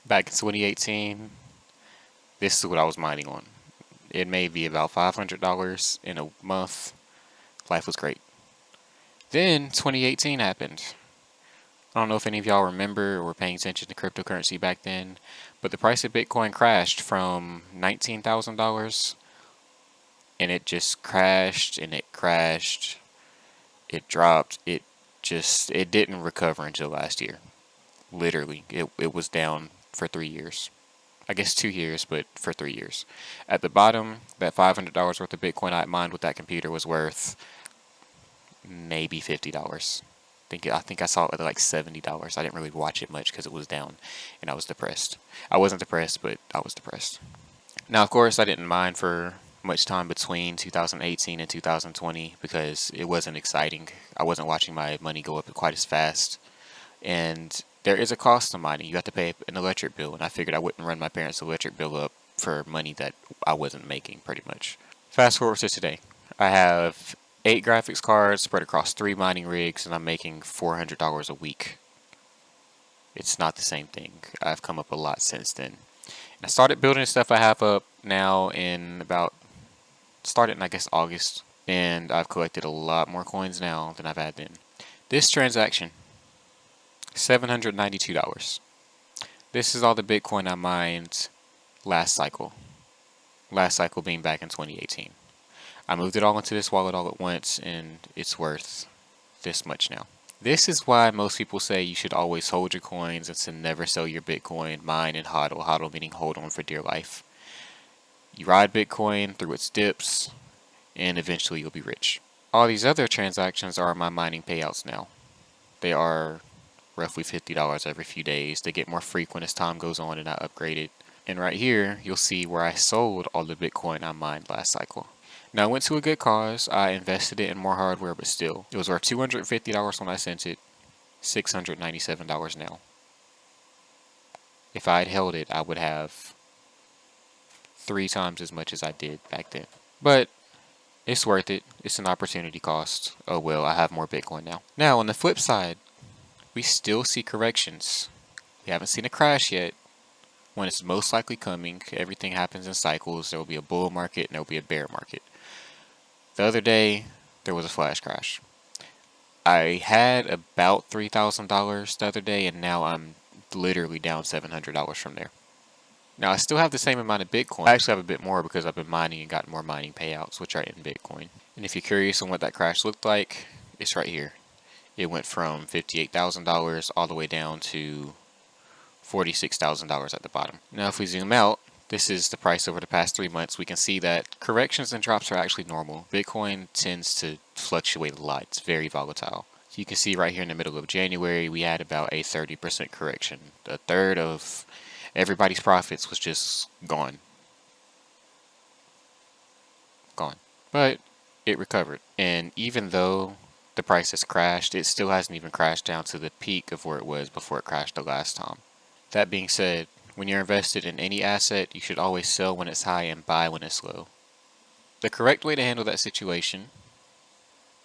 Back in 2018, this is what I was mining on. It may be about $500 in a month. Life was great. Then 2018 happened. I don't know if any of y'all remember or were paying attention to cryptocurrency back then, but the price of Bitcoin crashed from $19,000 and it just crashed and it crashed. It dropped. It didn't recover until last year. Literally, it was down for 3 years. I guess 2 years, but for 3 years. At the bottom, that $500 worth of Bitcoin I mined with that computer was worth maybe $50. I think I saw it at like $70. I didn't really watch it much because it was down, and I was depressed. I wasn't depressed, but I was depressed. Now, of course, I didn't mine for much time between 2018 and 2020 because it wasn't exciting. I wasn't watching my money go up quite as fast, and there is a cost to mining. You have to pay an electric bill, and I figured I wouldn't run my parents' electric bill up for money that I wasn't making, pretty much. Fast forward to today. I have 8 graphics cards spread across 3 mining rigs, and I'm making $400 a week. It's not the same thing. I've come up a lot since then. And I started building the stuff I have up now in about, started in I guess August, and I've collected a lot more coins now than I've had then. This transaction, $792. This is all the Bitcoin I mined last cycle. Last cycle being back in 2018. I moved it all into this wallet all at once, and it's worth this much now. This is why most people say you should always hold your coins and to never sell your Bitcoin, mine, and hodl. Hodl meaning hold on for dear life. You ride Bitcoin through its dips, and eventually you'll be rich. All these other transactions are my mining payouts now. They are roughly $50 every few days. They get more frequent as time goes on and I upgrade it. And right here, you'll see where I sold all the Bitcoin I mined last cycle. Now, I went to a good cause. I invested it in more hardware, but still, it was worth $250 when I sent it, $697 now. If I had held it, I would have 3 times as much as I did back then. But it's worth it. It's an opportunity cost. Oh well, I have more Bitcoin now. Now, on the flip side, we still see corrections. We haven't seen a crash yet. When it's most likely coming, everything happens in cycles. There will be a bull market and there will be a bear market. The other day, there was a flash crash. I had about $3,000 the other day, and now I'm literally down $700 from there. Now, I still have the same amount of Bitcoin. I actually have a bit more because I've been mining and gotten more mining payouts, which are in Bitcoin. And if you're curious on what that crash looked like, it's right here. It went from $58,000 all the way down to $46,000 at the bottom. Now, if we zoom out, this is the price over the past 3 months. We can see that corrections and drops are actually normal. Bitcoin tends to fluctuate a lot. It's very volatile. So you can see right here in the middle of January, we had about a 30% correction. A third of everybody's profits was just gone. Gone. But it recovered. And even though the price has crashed, it still hasn't even crashed down to the peak of where it was before it crashed the last time. That being said, when you're invested in any asset, you should always sell when it's high and buy when it's low. The correct way to handle that situation,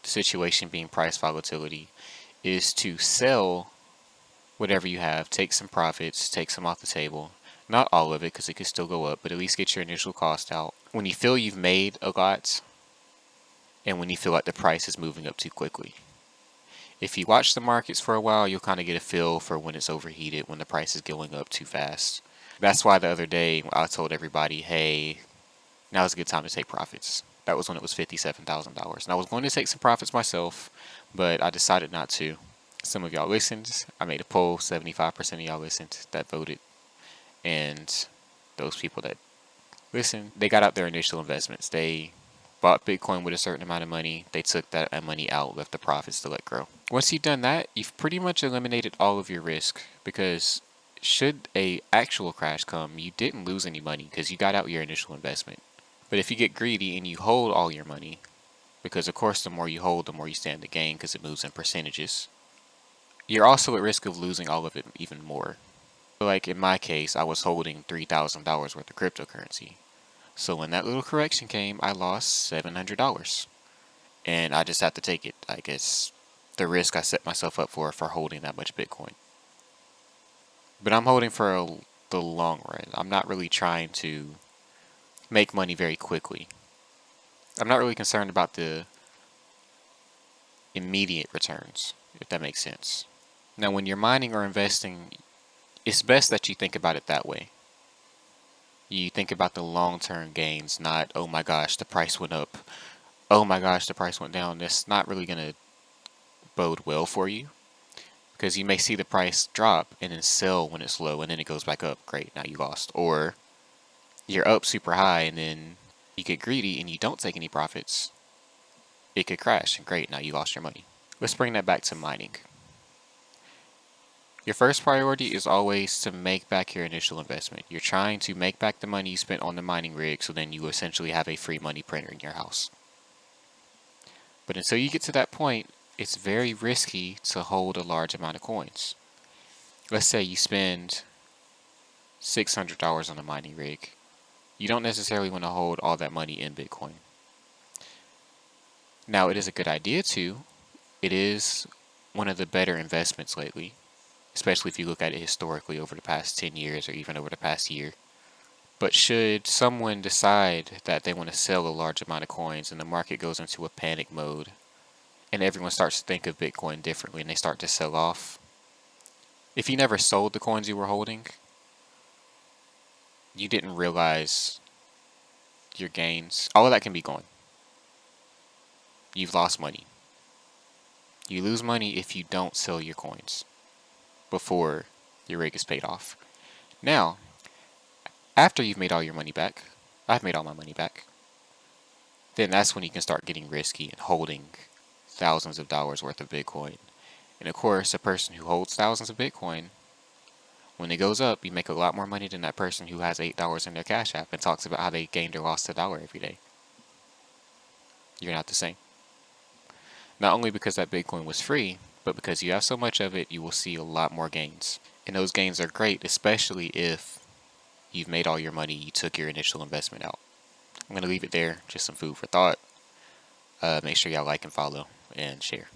the situation being price volatility, is to sell whatever you have, take some profits, take some off the table. Not all of it because it could still go up, but at least get your initial cost out. When you feel you've made a lot, and when you feel like the price is moving up too quickly. If you watch the markets for a while, you'll kind of get a feel for when it's overheated, when the price is going up too fast. That's why the other day I told everybody, hey, now's a good time to take profits. That was when it was $57,000. And I was going to take some profits myself, but I decided not to. Some of y'all listened. I made a poll. 75% of y'all listened that voted. And those people that listened, they got out their initial investments. They bought Bitcoin with a certain amount of money. They took that money out, left the profits to let grow. Once you've done that, you've pretty much eliminated all of your risk because should a actual crash come, you didn't lose any money because you got out your initial investment. But if you get greedy and you hold all your money, because of course the more you hold, the more you stand to gain because it moves in percentages, you're also at risk of losing all of it even more. Like in my case, I was holding $3,000 worth of cryptocurrency. So when that little correction came, I lost $700. And I just have to take it. I guess the risk I set myself up for holding that much Bitcoin. But I'm holding for the long run. I'm not really trying to make money very quickly. I'm not really concerned about the immediate returns, if that makes sense. Now, when you're mining or investing, it's best that you think about it that way. You think about the long-term gains, not, oh my gosh, the price went up. Oh my gosh, the price went down. That's not really going to bode well for you, because you may see the price drop and then sell when it's low and then it goes back up. Great, now you lost. Or you're up super high and then you get greedy and you don't take any profits. It could crash and great, now you lost your money. Let's bring that back to mining. Your first priority is always to make back your initial investment. You're trying to make back the money you spent on the mining rig, so then you essentially have a free money printer in your house. But until you get to that point, it's very risky to hold a large amount of coins. Let's say you spend $600 on a mining rig. You don't necessarily want to hold all that money in Bitcoin. Now, it is a good idea to. It is one of the better investments lately, especially if you look at it historically over the past 10 years or even over the past year. But should someone decide that they want to sell a large amount of coins and the market goes into a panic mode and everyone starts to think of Bitcoin differently and they start to sell off, if you never sold the coins you were holding, you didn't realize your gains, all of that can be gone. You've lost money. You lose money if you don't sell your coins before your rig is paid off. Now, after you've made all your money back, I've made all my money back, then that's when you can start getting risky and holding thousands of dollars worth of Bitcoin. And of course, a person who holds thousands of Bitcoin, when it goes up, you make a lot more money than that person who has $8 in their Cash App and talks about how they gained or lost $1 every day. You're not the same. Not only because that Bitcoin was free, but because you have so much of it, you will see a lot more gains. And those gains are great, especially if you've made all your money, you took your initial investment out. I'm going to leave it there, just some food for thought. Make sure y'all like and follow and share.